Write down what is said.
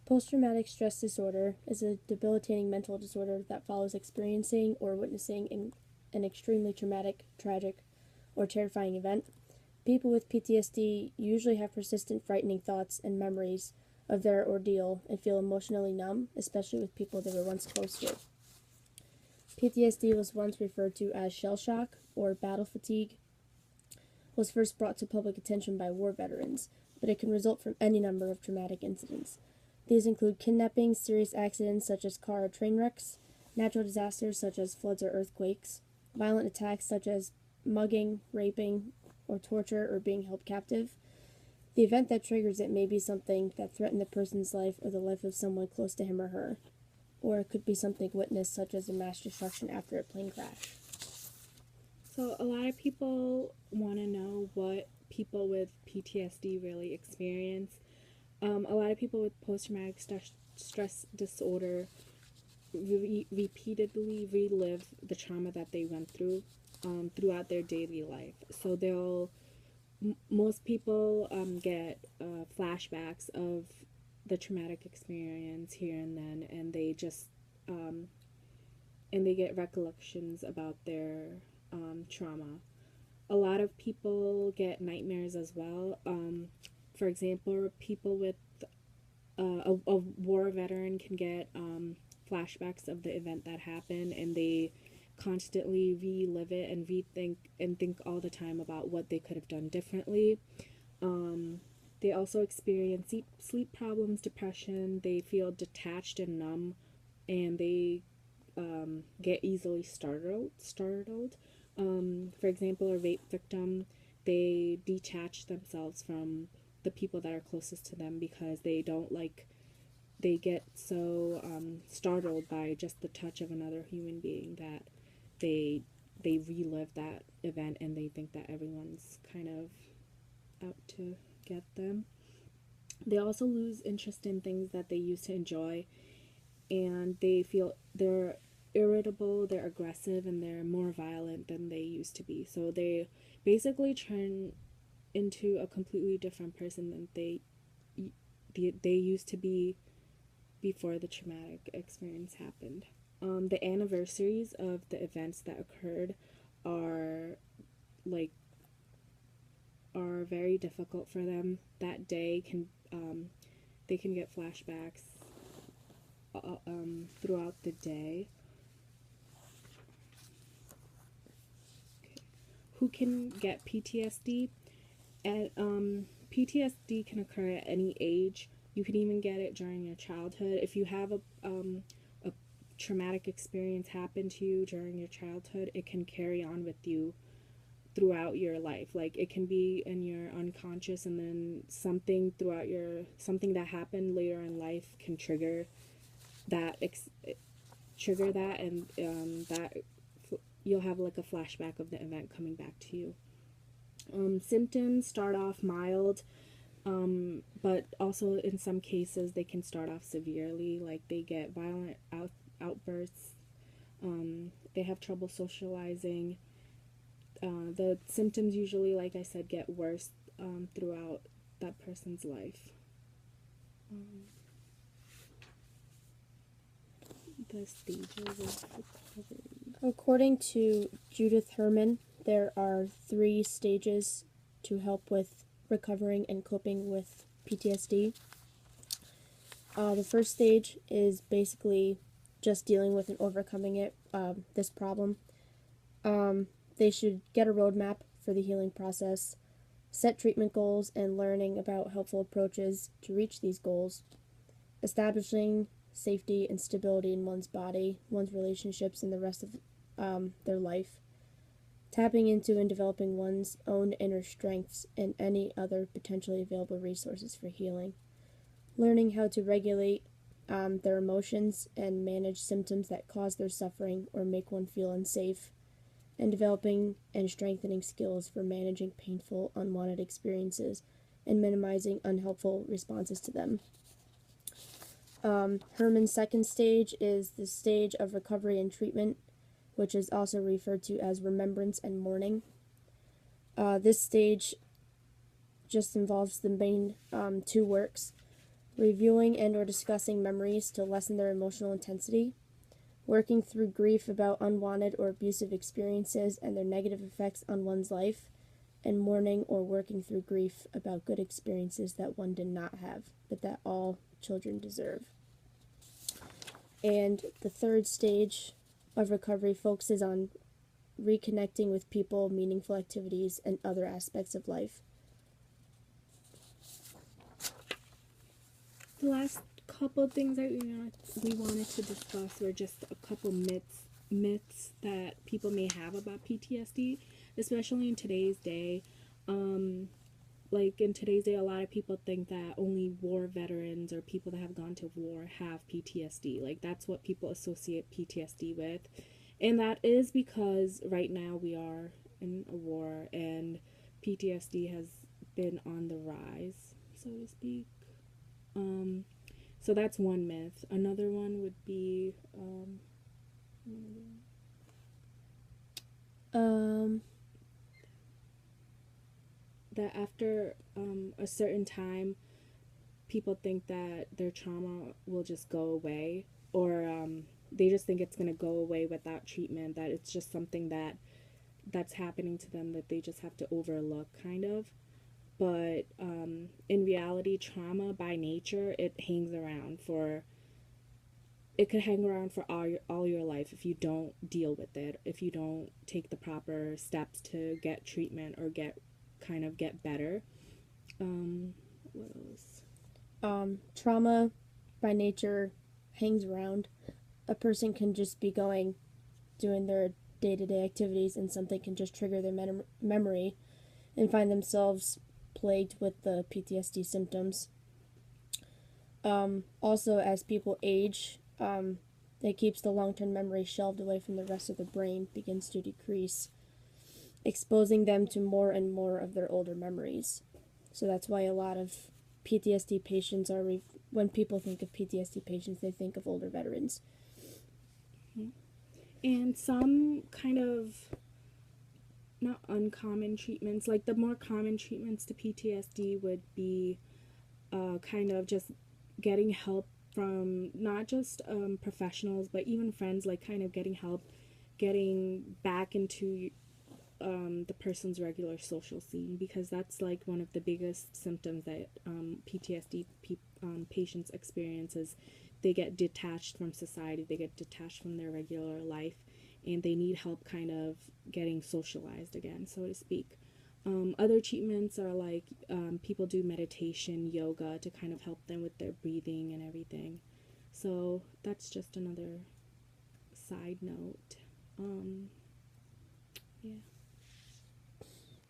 Post-traumatic stress disorder is a debilitating mental disorder that follows experiencing or witnessing an extremely traumatic, tragic, or terrifying event. People with PTSD usually have persistent frightening thoughts and memories of their ordeal and feel emotionally numb, especially with people they were once close to. PTSD was once referred to as shell shock or battle fatigue, was first brought to public attention by war veterans, but it can result from any number of traumatic incidents. These include kidnappings, serious accidents such as car or train wrecks, natural disasters such as floods or earthquakes, violent attacks such as mugging, raping, or torture or being held captive. The event that triggers it may be something that threatened the person's life or the life of someone close to him or her, or it could be something witnessed such as a mass destruction after a plane crash. So a lot of people want to know what people with PTSD really experience. A lot of people with post-traumatic stress disorder repeatedly relive the trauma that they went through throughout their daily life. So most people get flashbacks of the traumatic experience here and then, and they just and they get recollections about their trauma. A lot of people get nightmares as well. For example, people with a war veteran can get flashbacks of the event that happened, and they constantly relive it and rethink and think all the time about what they could have done differently. They also experience sleep problems, depression. They feel detached and numb, and they get easily startled. For example, a rape victim, they detach themselves from the people that are closest to them because they get so startled by just the touch of another human being that they relive that event, and they think that everyone's kind of out to get them. They also lose interest in things that they used to enjoy, and they're irritable, they're aggressive, and they're more violent than they used to be. So they basically turn into a completely different person than they used to be before the traumatic experience happened. The anniversaries of the events that occurred are are very difficult for them. That day they can get flashbacks throughout the day. Who can get PTSD? PTSD can occur at any age. You can even get it during your childhood. If you have a traumatic experience happen to you during your childhood, it can carry on with you throughout your life. Like, it can be in your unconscious, and then something that happened later in life can trigger that and that you'll have like a flashback of the event coming back to you. Symptoms start off mild, but also in some cases they can start off severely, like they get violent outbursts, they have trouble socializing. The symptoms usually, like I said, get worse throughout that person's life. The stages of recovery. According to Judith Herman, there are 3 stages to help with recovering and coping with PTSD. The first stage is basically just dealing with and overcoming this problem. They should get a roadmap for the healing process, set treatment goals, and learning about helpful approaches to reach these goals, establishing safety and stability in one's body, one's relationships, and the rest of their life, tapping into and developing one's own inner strengths and any other potentially available resources for healing, learning how to regulate their emotions and manage symptoms that cause their suffering or make one feel unsafe, and developing and strengthening skills for managing painful, unwanted experiences and minimizing unhelpful responses to them. Herman's second stage is the stage of recovery and treatment, which is also referred to as remembrance and mourning. This stage just involves the main 2 works: reviewing and or discussing memories to lessen their emotional intensity, working through grief about unwanted or abusive experiences and their negative effects on one's life, and mourning or working through grief about good experiences that one did not have, but that all children deserve. And the third stage of recovery focuses on reconnecting with people, meaningful activities, and other aspects of life. The last couple things that we wanted to discuss were just a couple myths that people may have about PTSD, especially in today's day. Like in today's day, a lot of people think that only war veterans or people that have gone to war have PTSD. Like that's what people associate PTSD with. And that is because right now we are in a war and PTSD has been on the rise, so to speak. So that's one myth. Another one would be that after a certain time, people think that their trauma will just go away, or they just think it's going to go away without treatment, that it's just something that's happening to them that they just have to overlook, kind of. But in reality, trauma by nature, it could hang around for all your life if you don't deal with it, if you don't take the proper steps to get treatment or get better. What else? Trauma by nature hangs around. A person can just be doing their day-to-day activities, and something can just trigger their memory and find themselves plagued with the PTSD symptoms. Also, as people age, it keeps the long-term memory shelved away from the rest of the brain, begins to decrease, exposing them to more and more of their older memories. So that's why a lot of PTSD patients when people think of PTSD patients, they think of older veterans. And some kind of not uncommon treatments, like the more common treatments to PTSD would be kind of just getting help from not just professionals, but even friends, like kind of getting help getting back into the person's regular social scene, because that's like one of the biggest symptoms that PTSD patients experience is they get detached from society, they get detached from their regular life, and they need help kind of getting socialized again, so to speak. Other treatments are like people do meditation, yoga to kind of help them with their breathing and everything. So that's just another side note.